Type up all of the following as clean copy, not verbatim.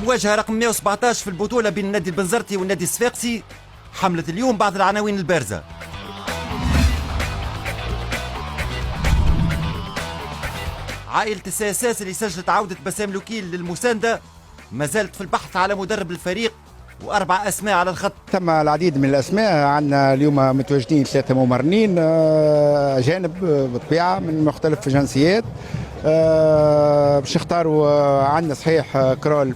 المواجهة رقم 117 في البطولة بين النادي البنزرتي والنادي الصفاقسي حملت اليوم بعض العناوين البارزة. عائلة السياساس اللي سجلت عودة بسام لوكيل للمساندة ما زالت في البحث على مدرب الفريق وأربع أسماء على الخط. تم العديد من الأسماء، عندنا اليوم متواجدين 3 ممرنين أجانب بالطبيعة من مختلف الجنسيات. باش نختاروا عندنا صحيح كرول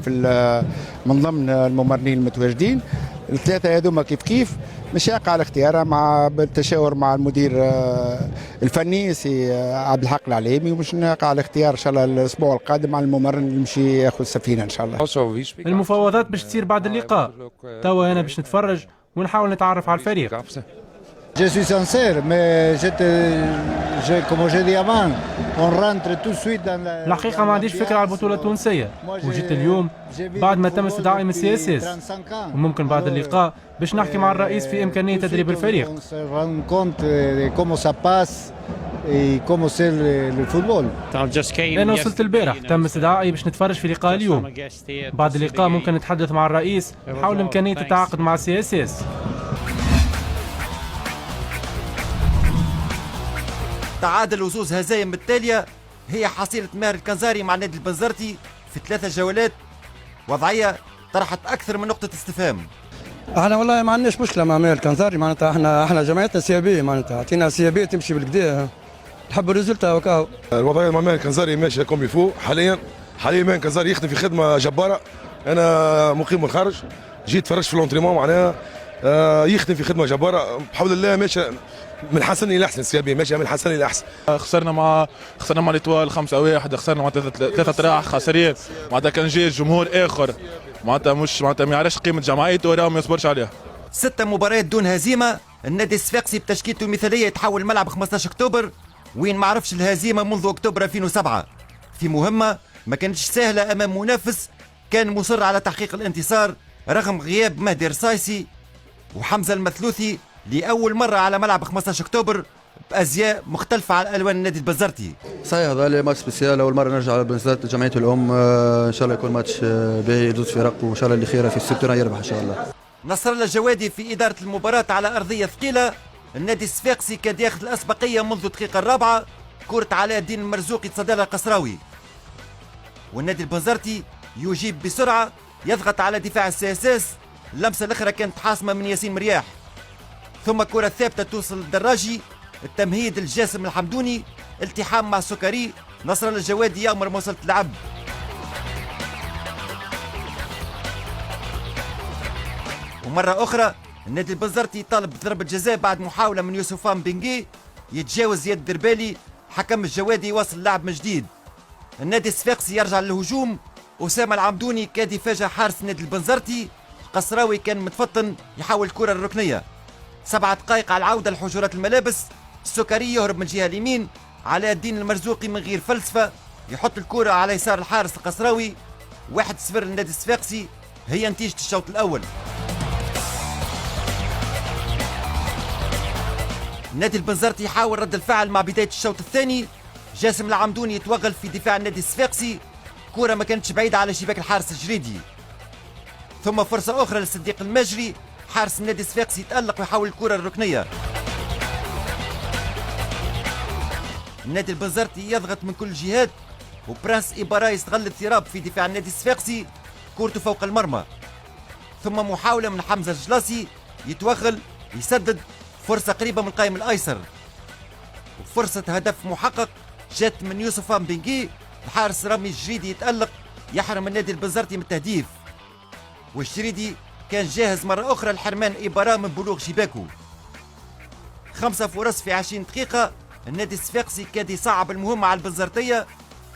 من ضمن الممرنين المتواجدين. الثلاثة هذوما كيف مش يقع الاختيار مع بالتشاور مع المدير الفني سي عبد الحق العليمي، ومش نقع الاختيار ان شاء الله الاسبوع القادم على الممرن اللي يمشي ياخذ السفينه ان شاء الله. المفاوضات باش تصير بعد اللقاء، توا انا باش نتفرج ونحاول نتعرف على الفريق. Je suis sincère, mais comme j'ai dit avant, on rentre tout de suite dans la... الحقيقة ما عنديش فكرة على البطولة التونسية، وجيت اليوم بعد ما تم استدعائي من السياسات، وممكن بعد اللقاء باش نحكي مع الرئيس في إمكانية تدريب الفريق. أنا وصلت البارح، تم استدعائي باش نتفرج في لقاء اليوم. بعد اللقاء ممكن نتحدث مع الرئيس حول إمكانية التعاقد مع السياسات. تعادل وزوز هزايم التالية هي حصيلة ماهر الكنزاري مع النادي البنزرتي في 3 جولات، وضعية طرحت أكثر من نقطة استفهام. احنا والله ما عندناش مشكلة مع ماهر الكنزاري، معناتها احنا جمعيتنا سيابية، معناتها اعطينا سيابية تمشي بالكدا، نحب الريزلتا وكاو. الوضعية مع ماهر الكنزاري ماشية كوم يفو حاليا ماهر الكنزاري يخدم في خدمة جبارة. أنا مقيم من الخارج، جيت فرجت في الانتريمون معناها يخدم في خدمة جبارة بحول الله، ماشي من حسن الى احسن. السيابيه ماشيه من حسن الى احسن. خسرنا مع ليتوال 5-1، خسرنا مع 3 راح خسرين، معناتها كان جاي جمهور اخر معناتها ما يعرفش قيمه جمعيته ولا ما يصبرش عليها. 6 مباريات دون هزيمه، النادي الصفاقسي بتشكيلته المثاليه يتحول ملعب 15 اكتوبر وين ما عرفش الهزيمه منذ اكتوبر 2007 في مهمه ما كانتش سهله امام منافس كان مصر على تحقيق الانتصار رغم غياب مهدي الرصايسي وحمزه المثلوثي لأول مرة على ملعب 15 أكتوبر بأزياء مختلفة على ألوان النادي البنزرتي. صحيح هذا ماتش سبيسيال، أول مرة نرجع على البنزرتي جمعية الأم، إن شاء الله يكون ماتش باهي يدوز فرق، وإن شاء الله اللي خيره في السبتنا يربح إن شاء الله. نصر الله الجوادي في إدارة المباراة على أرضية ثقيلة. النادي الصفاقسي كاد ياخذ الأسبقية منذ الدقيقة الرابعة، كرة علاء الدين المرزوقي تصدى القصراوي، والنادي البنزرتي يجيب بسرعة يضغط على دفاع السياساس. اللمسة الأخرى كانت حاسمة من ياسين مرياح، ثم كرة ثابتة توصل للدراجي، التمهيد الجاسم الحمدوني، التحام مع السكري، نصر الله الجوادي يأمر موصلة اللعب. ومرة أخرى النادي البنزرتي طالب ضربة جزاء بعد محاولة من يوسفان بنجي يتجاوز زياد الدربالي، حكم الجوادي يواصل اللعب من جديد. النادي الصفاقسي يرجع للهجوم، أسامة العمدوني كاد يفاجأ حارس النادي البنزرتي، القصراوي كان متفطن يحاول الكرة الركنية. 7 دقائق على العودة لحجرات الملابس، السكري يهرب من الجهة اليمين، علاء الدين المرزوقي من غير فلسفة يحط الكرة على يسار الحارس القصراوي. 1-0 للنادي الصفاقسي هي نتيجة الشوط الأول. النادي البنزرتي يحاول رد الفعل مع بداية الشوط الثاني، جاسم العمدوني يتوغل في دفاع النادي الصفاقسي، كرة ما كانتش بعيدة على شباك الحارس الجريدي، ثم فرصة أخرى للصديق المجري، حارس النادي الصفاقسي يتألق ويحاول الكرة الركنية. النادي البنزرتي يضغط من كل الجهات، وبرانس إيبارا يستغل اضطراب في دفاع النادي الصفاقسي، كورته فوق المرمى، ثم محاولة من حمزة الجلاسي يتوغل يسدد، فرصة قريبة من القائم الأيسر، وفرصة هدف محقق جات من يوسفان بنجي، الحارس رامي الجريدي يتألق يحرم النادي البنزرتي من التهديف، والجريدي كان جاهز مرة أخرى لحرمان إيبارا من بلوغ شباكه. 5 فرص في 20 دقيقة، النادي الصفاقسي كاد يصعب المهمة على البنزرتية،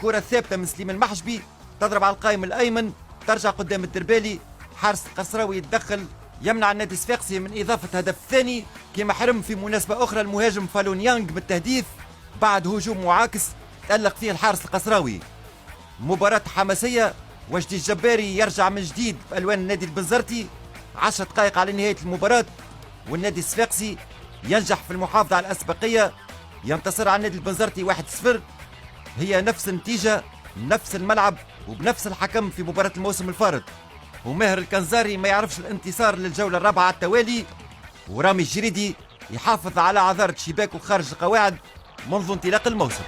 كرة ثابتة من سليم المحجبي تضرب على القائم الأيمن، ترجع قدام الدربالي، حارس القصراوي يتدخل يمنع النادي الصفاقسي من إضافة هدف ثاني، كما حرم في مناسبة أخرى المهاجم فالون يانغ بالتهديف بعد هجوم معاكس تألق فيه الحارس القصراوي. مباراة حماسية، وجدي الجباري يرجع من جديد بألوان النادي البنزرتي. 10 دقائق على نهاية المباراة والنادي الصفاقسي ينجح في المحافظة على الأسبقية، ينتصر على النادي البنزرتي 1-0. هي نفس النتيجة، نفس الملعب، وبنفس الحكم في مباراة الموسم الفارط. وماهر الكنزاري ما يعرفش الانتصار للجولة الرابعة على التوالي، ورامي الجريدي يحافظ على عذارة شباكه خارج القواعد منذ انطلاق الموسم.